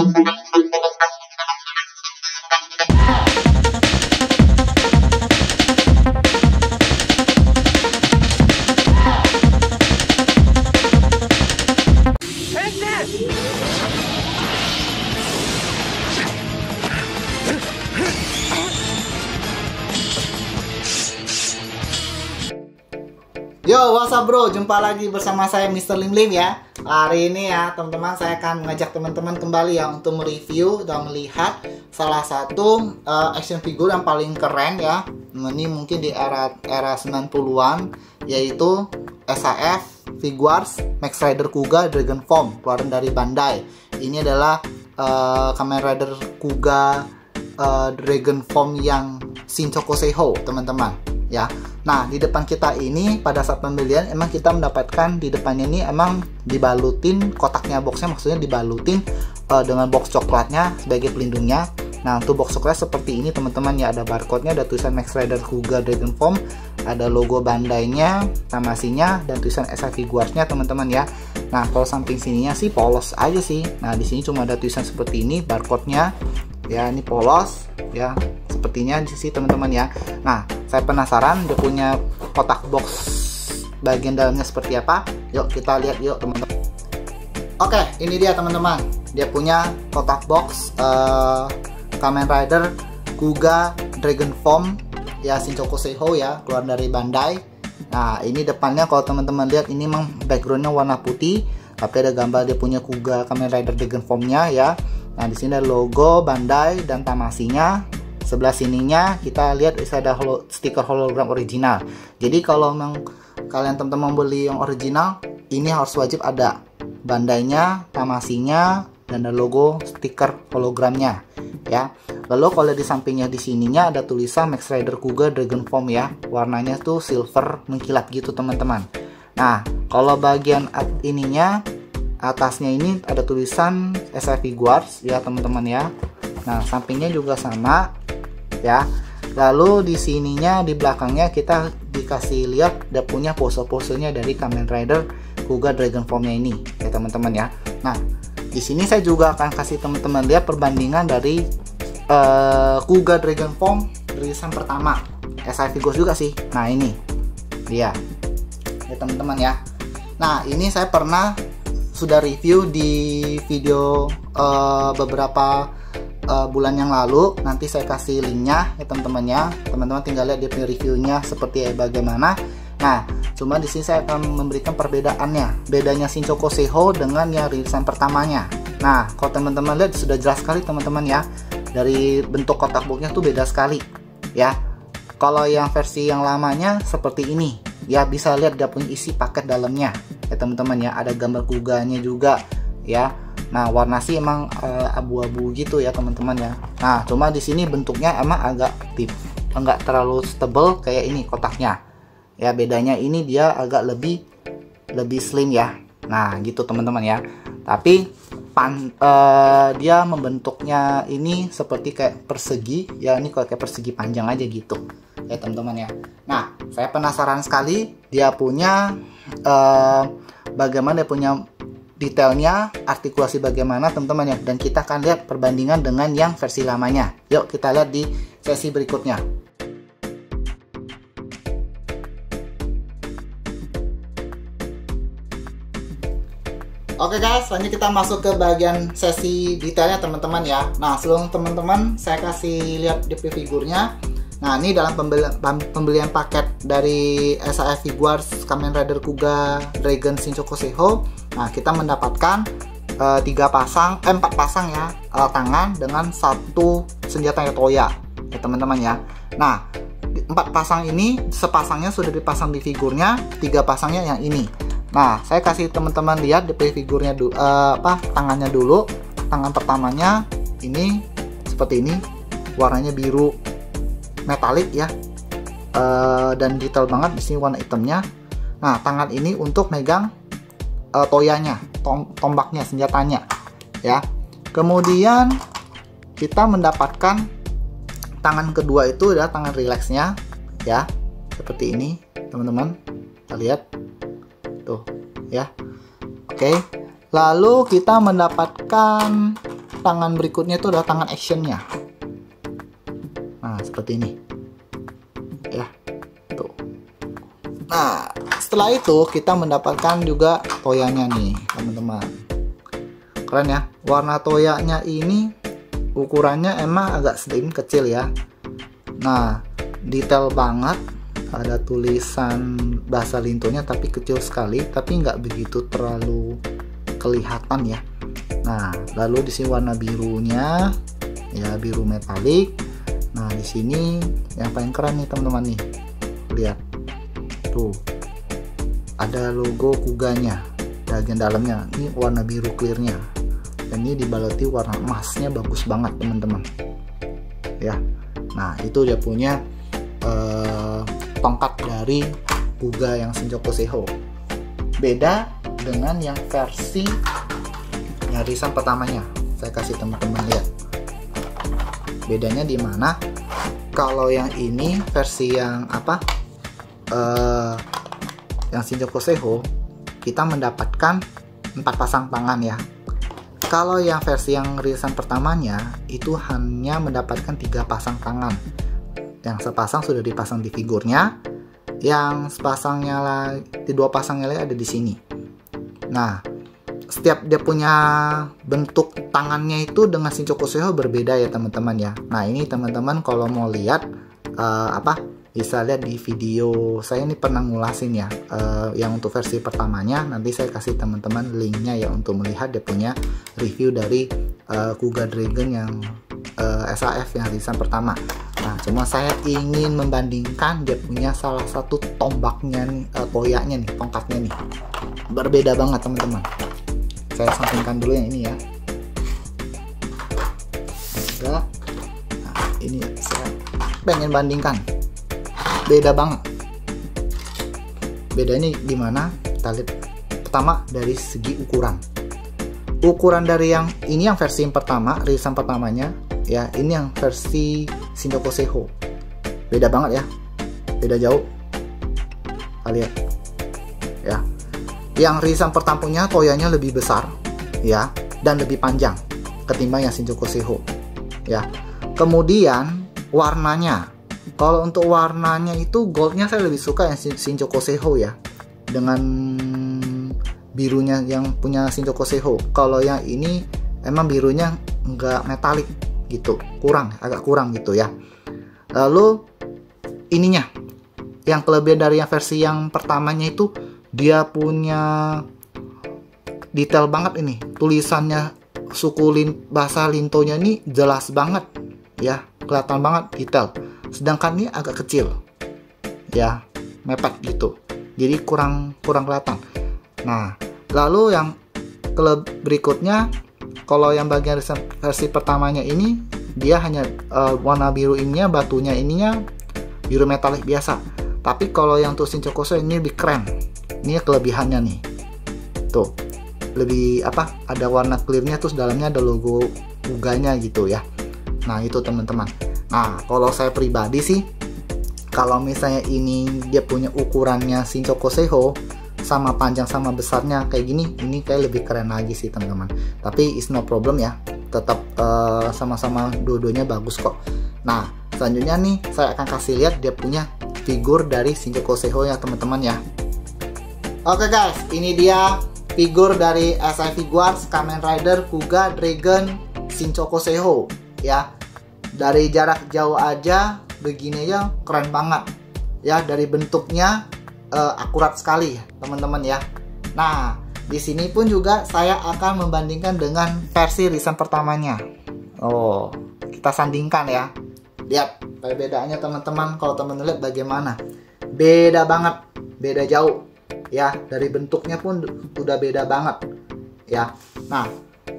Yo, what's up bro? Jumpa lagi bersama saya Mr. Lim Lim ya. Hari ini ya teman-teman, saya akan mengajak teman-teman kembali ya untuk mereview dan melihat salah satu action figure yang paling keren ya. Ini mungkin di era 90-an, yaitu SAF Figuarts Max Rider Kuga Dragon Form, keluaran dari Bandai. Ini adalah Kamen Rider Kuga Dragon Form yang Shinchoku Seiho, teman-teman ya. Nah, di depan kita ini pada saat pembelian emang kita mendapatkan di depannya ini emang dibalutin kotaknya, boxnya maksudnya dibalutin dengan box coklatnya sebagai pelindungnya. Nah, untuk box coklat seperti ini teman-teman ya, ada barcode-nya, ada tulisan Max Rider Kuga Dragon Form, ada logo Bandai-nya, Tamashii-nya, dan tulisan SAF Figuarts-nya teman-teman ya. Nah, kalau samping sininya sih polos aja sih. Nah, di sini cuma ada tulisan seperti ini, barcode-nya ya, ini polos ya, sepertinya sih teman-teman ya. Nah, saya penasaran dia punya kotak box bagian dalamnya seperti apa. Yuk kita lihat yuk teman-teman. Oke, ini dia teman-teman, dia punya kotak box Kamen Rider Kuga Dragon Form ya, Shinchoku Seiho ya, keluar dari Bandai. Nah, ini depannya kalau teman-teman lihat ini memang backgroundnya warna putih, tapi ada gambar dia punya Kuga Kamen Rider Dragon Form-nya ya. Nah, di sini ada logo Bandai dan Tamashii-nya. Sebelah sininya kita lihat ada stiker hologram original. Jadi kalau memang kalian teman-teman beli yang original, ini harus wajib ada Bandai-nya, Tamashii-nya, dan ada logo stiker hologramnya ya. Lalu kalau di sampingnya di sininya ada tulisan Max Rider Kuga Dragon Form ya. Warnanya tuh silver mengkilat gitu teman-teman. Nah, kalau bagian ininya atasnya ini ada tulisan SAF Figuarts ya teman-teman ya. Nah, sampingnya juga sama ya. Lalu di sininya di belakangnya kita dikasih lihat dia punya pose-posenya dari Kamen Rider Kuga Dragon Form-nya ini ya teman-teman ya. Nah, di sini saya juga akan kasih teman-teman lihat perbandingan dari Kuga Dragon Form rilisan pertama SAF Figuarts juga sih. Nah, ini dia ya teman-teman ya. Nah, ini saya pernah sudah review di video beberapa bulan yang lalu. Nanti saya kasih linknya ya teman-teman ya. Teman-teman tinggal lihat dia punya reviewnya seperti bagaimana. Nah, cuma di sini saya akan memberikan perbedaannya, bedanya Shinchoku Seiho dengan yang rilisan pertamanya. Nah, kalau teman-teman lihat sudah jelas sekali teman-teman ya, dari bentuk kotak boxnya tuh beda sekali ya. Kalau yang versi yang lamanya seperti ini ya, bisa lihat dia punya isi paket dalamnya ya teman-teman ya. Ada gambar Kuganya juga ya. Nah, warna sih emang abu-abu gitu ya teman-teman ya. Nah, cuma di sini bentuknya emang agak enggak terlalu tebal kayak ini kotaknya. Ya, bedanya ini dia agak lebih slim ya. Nah, gitu teman-teman ya. Tapi dia membentuknya ini seperti kayak persegi ya, ini kayak persegi panjang aja gitu ya teman-teman ya. Nah, saya penasaran sekali dia punya bagaimana dia punya detailnya, artikulasi bagaimana teman-teman ya, dan kita akan lihat perbandingan dengan yang versi lamanya. Yuk kita lihat di sesi berikutnya. Oke guys, lanjut kita masuk ke bagian sesi detailnya teman-teman ya. Nah, sebelum teman-teman saya kasih lihat DP figurnya. Nah, ini dalam pembelian paket dari SAF Figuarts Kamen Rider Kuga Dragon Shinchoku Seiho. Nah, kita mendapatkan 4 pasang ya tangan dengan satu senjata Toya ya teman-teman ya. Nah, 4 pasang ini sepasangnya sudah dipasang di figurnya, 3 pasangnya yang ini. Nah, saya kasih teman-teman lihat DP figurnya tangannya dulu. Tangan pertamanya ini seperti ini, warnanya biru metalik ya, dan detail banget di sini warna hitamnya. Nah, tangan ini untuk megang toyanya, tombaknya, senjatanya ya. Kemudian kita mendapatkan tangan kedua itu adalah tangan rileksnya ya, seperti ini teman-teman. Kita lihat tuh ya. Oke, lalu kita mendapatkan tangan berikutnya itu adalah tangan actionnya. Nah, seperti ini ya tuh. Nah, setelah itu kita mendapatkan juga toyanya nih teman-teman. Keren ya, warna toyanya ini ukurannya emang agak slim, kecil ya. Nah, detail banget, ada tulisan bahasa Lintonya tapi kecil sekali, tapi nggak begitu terlalu kelihatan ya. Nah, lalu di sini warna birunya ya, biru metalik. Nah, di sini yang paling keren nih teman-teman nih, lihat tuh ada logo Kuganya bagian dalamnya. Ini warna biru clearnya, dan ini dibaloti warna emasnya, bagus banget teman-teman ya. Nah, itu dia punya tongkat dari Kuga yang Shinchoku Seiho. Beda dengan yang versi yang risan pertamanya. Saya kasih teman-teman lihat bedanya di mana. Kalau yang ini versi yang apa, yang Shinchoku Seiho, kita mendapatkan 4 pasang tangan ya. Kalau yang versi yang rilisan pertamanya itu hanya mendapatkan 3 pasang tangan. Yang sepasang sudah dipasang di figurnya, yang sepasangnya lagi, 2 pasangnya lagi ada di sini. Nah, setiap dia punya bentuk tangannya itu dengan Shinchoku Seiho berbeda ya teman-teman ya. Nah, ini teman-teman kalau mau lihat bisa lihat di video saya ini pernah ngulasin ya, yang untuk versi pertamanya. Nanti saya kasih teman-teman linknya ya untuk melihat dia punya review dari Kuga Dragon yang SAF yang rilisan pertama. Nah, cuma saya ingin membandingkan dia punya salah satu tombaknya nih, toyanya nih, tongkatnya nih berbeda banget teman-teman. Saya sampingkan dulu yang ini ya. Nah, ini saya pengen bandingkan, beda banget. Bedanya gimana? Kita lihat pertama dari segi ukuran. Ukuran dari yang ini yang versi yang pertama, rilisan pertamanya ya, ini yang versi Shinchoku Seiho. Beda banget ya, beda jauh. Kita lihat ya. Yang rilisan pertamanya toyanya lebih besar ya, dan lebih panjang ketimbang yang Shinchoku Seiho ya. Kemudian warnanya, kalau untuk warnanya itu goldnya saya lebih suka yang Shinchoku Seiho ya, dengan birunya yang punya Shinchoku Seiho. Kalau yang ini emang birunya nggak metalik gitu, agak kurang gitu ya. Lalu ininya, yang kelebihan dari yang versi yang pertamanya itu dia punya detail banget ini, tulisannya suku bahasa Lintonya ini jelas banget ya, kelihatan banget detail. Sedangkan ini agak kecil ya, mepet gitu, jadi kurang kelihatan. Nah, lalu yang berikutnya, kalau yang bagian versi pertamanya ini dia hanya warna biru ininya, batunya ininya biru metalik biasa. Tapi kalau yang tuh Shinchoku Seiho ini lebih keren. Ini kelebihannya nih. Tuh, lebih apa? Ada warna clearnya, terus dalamnya ada logo Kuganya gitu ya. Nah, itu teman-teman. Nah, kalau saya pribadi sih, kalau misalnya ini dia punya ukurannya Shinchoku Seiho, sama panjang sama besarnya kayak gini, ini kayak lebih keren lagi sih teman-teman. Tapi it's no problem ya, tetap sama-sama dua-duanya bagus kok. Nah, selanjutnya nih saya akan kasih lihat dia punya figur dari Shinchoku Seiho ya teman-teman ya. Oke guys, ini dia figur dari SI Figuarts Kamen Rider Kuga Dragon Shinchoku Seiho ya. Dari jarak jauh aja begini aja keren banget ya, dari bentuknya akurat sekali teman-teman ya. Nah, di sini pun juga saya akan membandingkan dengan versi rilisan pertamanya. Oh, kita sandingkan ya. Lihat perbedaannya teman-teman. Kalau teman-teman lihat bagaimana, beda banget, beda jauh ya. Dari bentuknya pun udah beda banget ya. Nah,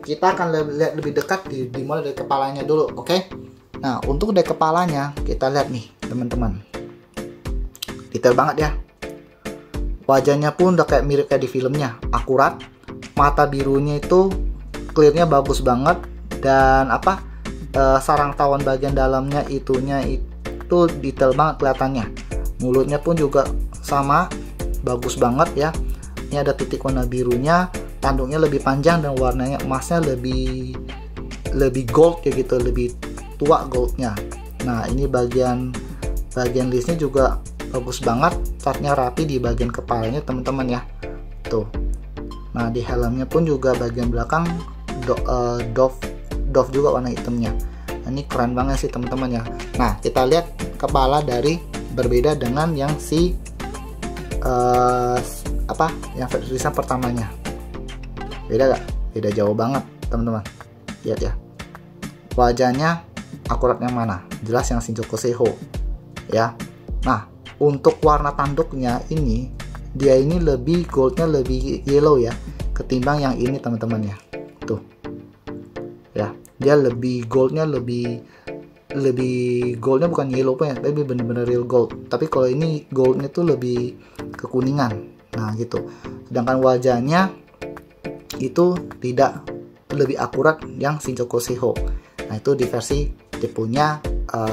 kita akan lihat lebih dekat dimulai dari kepalanya dulu, oke? Nah, untuk dari kepalanya kita lihat nih teman-teman, detail banget ya. Wajahnya pun udah kayak mirip kayak di filmnya, akurat. Mata birunya itu clearnya bagus banget, dan apa, sarang tawon bagian dalamnya itunya itu detail banget kelihatannya. Mulutnya pun juga sama, bagus banget ya. Ini ada titik warna birunya, tanduknya lebih panjang dan warnanya emasnya lebih lebih gold ya gitu, lebih tua goldnya. Nah ini bagian listnya juga bagus banget, catnya rapi di bagian kepalanya teman-teman ya tuh. Nah di helmnya pun juga bagian belakang Dove juga warna hitamnya. Nah, ini keren banget sih teman-teman ya. Nah kita lihat kepala dari berbeda dengan yang si yang tulisan pertamanya. Beda gak? Beda jauh banget teman-teman. Lihat ya, wajahnya akurat yang mana? Jelas yang Shinjuku Seiho ya. Nah untuk warna tanduknya ini, dia ini lebih goldnya lebih yellow ya ketimbang yang ini teman-teman ya. Tuh ya, dia lebih goldnya lebih goldnya bukan yellow ya, tapi bener-bener real gold. Tapi kalau ini goldnya tuh lebih kekuningan. Nah gitu. Sedangkan wajahnya itu tidak lebih akurat yang Shinjuku Seiho. Nah itu di versi dia punya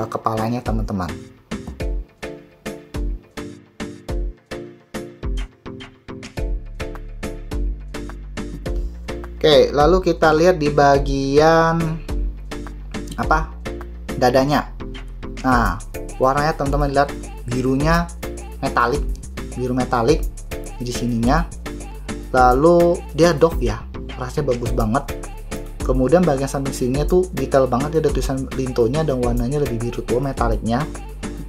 kepalanya teman-teman. Oke, lalu kita lihat di bagian dadanya. Nah, warnanya teman-teman lihat birunya metalik, biru metalik di sininya. Lalu dia Dove ya, rasanya bagus banget. Kemudian bagian samping sininya tuh detail banget, dia ada tulisan lintonya dan warnanya lebih biru tua metaliknya.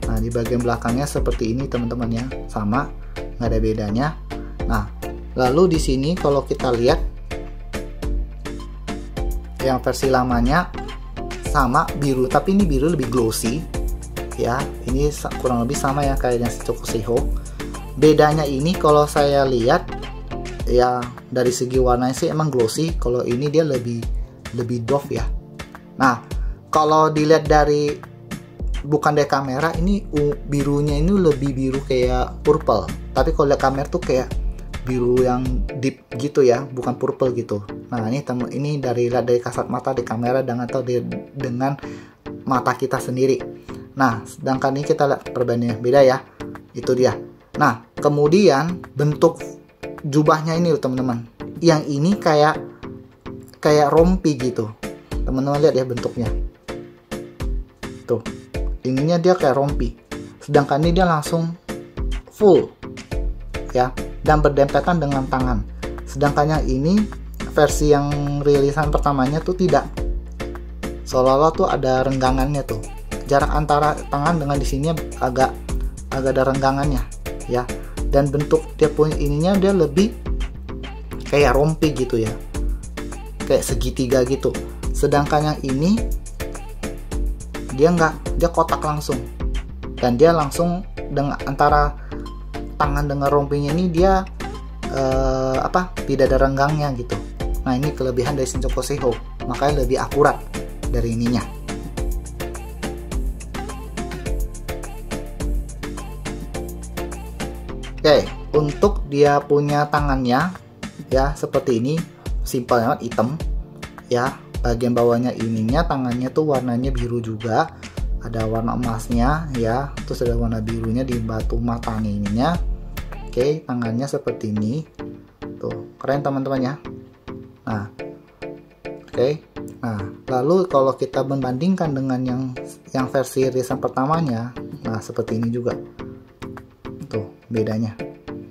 Nah, di bagian belakangnya seperti ini teman-teman ya, sama, nggak ada bedanya. Nah, lalu di sini kalau kita lihat yang versi lamanya sama biru, tapi ini biru lebih glossy ya. Ini kurang lebih sama ya kayak yang Shinjuku Seiho. Bedanya ini kalau saya lihat ya dari segi warnanya sih emang glossy, kalau ini dia lebih Dove ya. Nah kalau dilihat dari bukan dari kamera, ini birunya ini lebih biru kayak purple, tapi kalau lihat kamera tuh kayak biru yang deep gitu ya, bukan purple gitu. Nah ini dari kasat mata di kamera dan atau dengan mata kita sendiri. Nah sedangkan ini kita lihat perbandingan beda ya, itu dia. Nah kemudian bentuk jubahnya ini teman-teman, yang ini kayak rompi gitu teman-teman, lihat ya bentuknya tuh, ininya dia kayak rompi, sedangkan ini dia langsung full ya dan berdempetan dengan tangan. Sedangkan yang ini versi yang rilisan pertamanya tuh tidak, seolah-olah tuh ada renggangannya tuh, jarak antara tangan dengan di sini agak ada renggangannya ya, dan bentuk dia punya ininya dia lebih kayak rompi gitu ya, kayak segitiga gitu. Sedangkan yang ini dia kotak langsung, dan dia langsung dengan antara tangan dengan rompinya ini dia tidak ada renggangnya gitu. Nah ini kelebihan dari Shinjuku Seiho, makanya lebih akurat dari ininya. Oke, untuk dia punya tangannya ya seperti ini, simpel banget, hitam ya. Bagian bawahnya ininya tangannya tuh warnanya biru juga, ada warna emasnya ya, terus ada warna birunya di batu matanya ininya. Oke, tangannya seperti ini tuh, keren teman-teman ya. Nah oke, nah lalu kalau kita membandingkan dengan yang versi rilisan pertamanya, nah seperti ini juga tuh bedanya,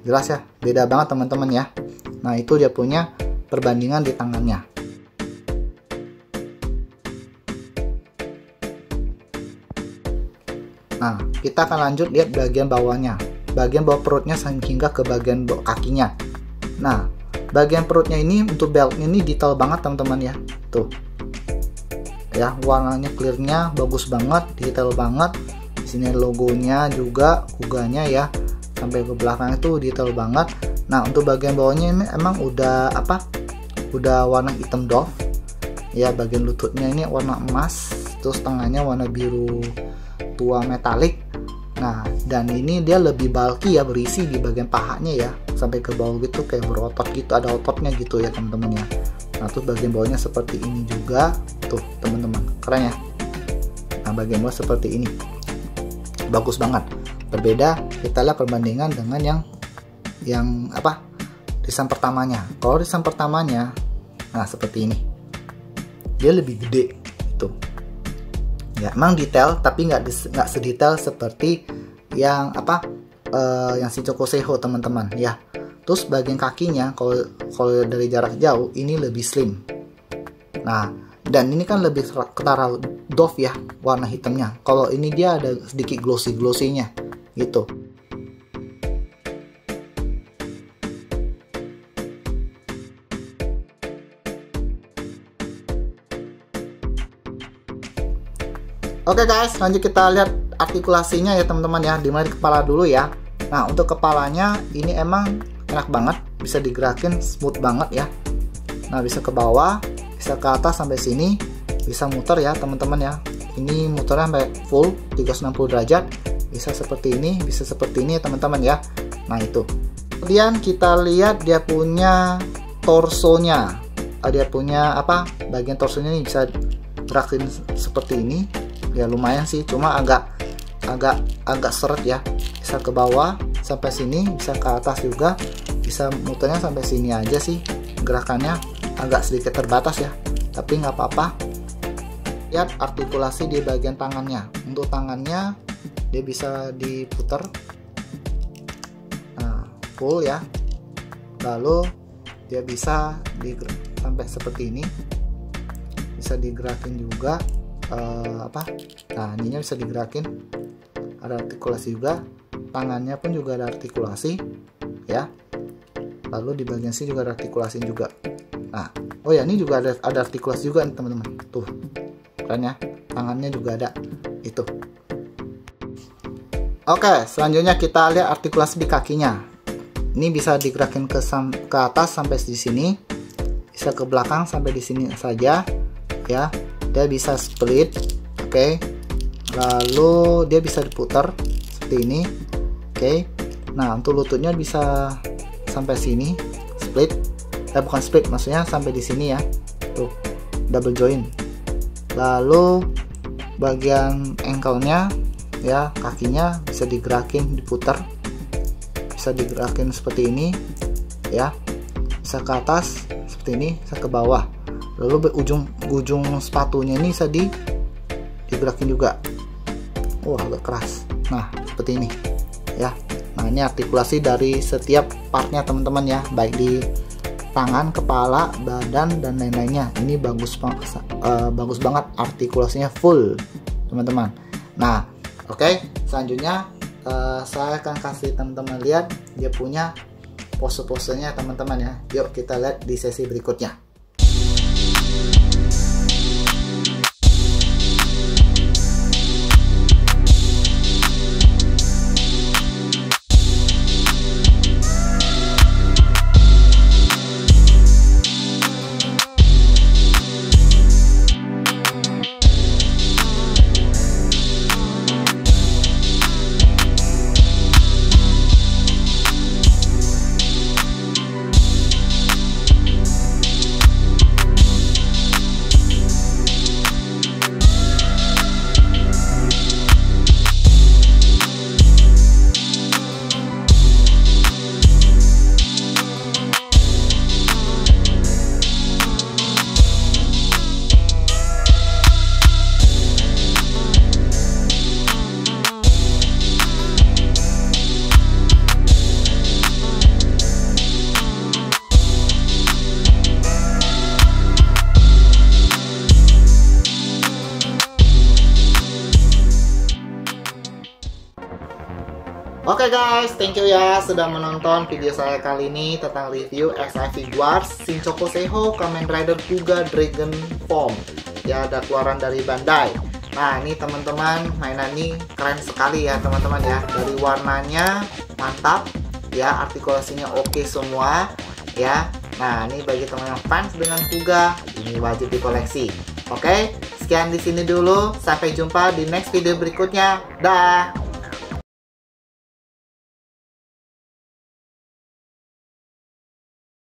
jelas ya, beda banget teman-teman ya. Nah itu dia punya perbandingan di tangannya. Nah kita akan lanjut lihat bagian bawahnya, bagian bawah perutnya hingga ke bagian bawah kakinya. Nah bagian perutnya ini untuk beltnya ini detail banget teman-teman ya, tuh ya, warnanya clearnya bagus banget, detail banget. Di sini logonya juga, kuganya ya, sampai ke belakang itu detail banget. Nah untuk bagian bawahnya ini emang udah warna hitam Dove ya. Bagian lututnya ini warna emas, terus tengahnya warna biru tua metalik. Nah dan ini dia lebih bulky ya, berisi di bagian pahanya ya, sampai ke bawah gitu kayak berotot gitu, ada ototnya gitu ya teman-teman ya. Nah terus bagian bawahnya seperti ini juga tuh teman-teman, keren ya. Nah bagian bawah seperti ini, bagus banget, berbeda. Kita lihat perbandingan dengan yang desain pertamanya. Kalau desain pertamanya nah seperti ini dia lebih gede itu. Ya, emang detail tapi nggak sedetail seperti yang yang Shinchoku Seiho teman-teman ya. Terus bagian kakinya kalau dari jarak jauh ini lebih slim. Nah, dan ini kan lebih ketara doff ya warna hitamnya. Kalau ini dia ada sedikit glossy-glossy-nya gitu. Oke guys, lanjut kita lihat artikulasinya ya teman-teman ya. Dimulai di kepala dulu ya. Nah, untuk kepalanya ini emang enak banget, bisa digerakin smooth banget ya. Nah, bisa ke bawah, bisa ke atas sampai sini, bisa muter ya teman-teman ya. Ini muternya sampai full 360 derajat. Bisa seperti ini, bisa seperti ini ya teman-teman ya. Nah, itu. Kemudian kita lihat dia punya torsonya. Dia punya bagian torsonya ini bisa gerakin seperti ini. Ya lumayan sih, cuma agak seret ya. Bisa ke bawah sampai sini, bisa ke atas juga, bisa muternya sampai sini aja sih. Gerakannya agak sedikit terbatas ya, tapi nggak apa-apa. Lihat artikulasi di bagian tangannya. Untuk tangannya dia bisa diputar, nah full ya. Lalu dia bisa sampai seperti ini, bisa digerakin juga. Nah ininya bisa digerakin, ada artikulasi juga, tangannya pun juga ada artikulasi ya. Lalu di bagian sini juga ada artikulasi juga. Nah, oh ya, ini juga ada artikulasi juga nih teman-teman. Tuh, keren ya, tangannya juga ada itu. Oke, selanjutnya kita lihat artikulasi di kakinya. Ini bisa digerakin ke atas sampai di sini, bisa ke belakang sampai di sini saja ya. Dia bisa split, oke. Lalu dia bisa diputar seperti ini, oke. Nah, untuk lututnya bisa sampai sini, split. Bukan split, maksudnya sampai di sini ya. Tuh, double join. Lalu bagian ankle-nya ya, kakinya bisa digerakin, diputar. Bisa digerakin seperti ini ya. Bisa ke atas seperti ini, bisa ke bawah. Lalu ujung sepatunya ini bisa digerakin juga. Wah, agak keras. Nah, seperti ini ya. Nah, ini artikulasi dari setiap partnya teman-teman ya, baik di tangan, kepala, badan, dan lain-lainnya. Ini bagus banget artikulasinya full teman-teman. Nah, oke, selanjutnya saya akan kasih teman-teman lihat dia punya pose-posenya teman-teman ya. Yuk kita lihat di sesi berikutnya. Oke guys, thank you ya sudah menonton video saya kali ini tentang review SI Figuarts Shinchoku Seiho Kamen Rider Kuga Dragon Form. Ya, ada keluaran dari Bandai. Nah, ini teman-teman, mainan ini keren sekali ya teman-teman ya. Dari warnanya mantap, ya, artikulasinya oke semua, ya. Nah, ini bagi teman yang fans dengan Kuga, ini wajib dikoleksi. Oke, sekian di sini dulu. Sampai jumpa di next video berikutnya. Dah.